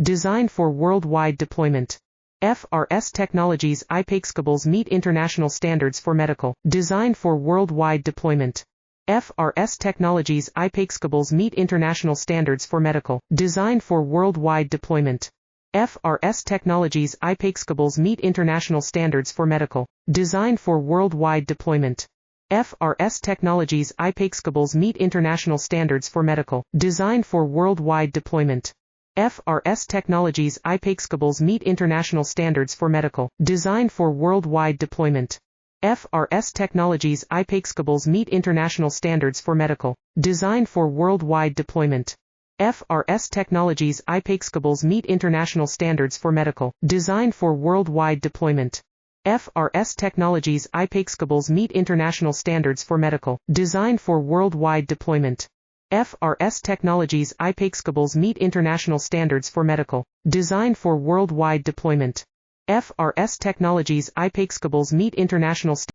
Designed for worldwide deployment. FRS technologies iPaxcables meet international standards for medical. Designed for worldwide deployment. FRS technologies iPaxcables meet international standards for medical. Designed for worldwide deployment. FRS technologies iPaxcables meet international standards for medical. Designed for worldwide deployment. FRS technologies iPaxcables meet international standards for medical. Designed for worldwide deployment. FRS technologies iPaxcables meet international standards for medical. Designed for worldwide deployment. FRS technologies iPaxcables meet international standards for medical. Designed for worldwide deployment. FRS technologies iPaxcables meet international standards for medical. Designed for worldwide deployment. FRS technologies iPaxcables meet international standards for medical. Designed for worldwide deployment. FRS technologies iPaxcables meet international standards for medical. Designed for worldwide deployment. FRS technologies iPaxcables meet international standards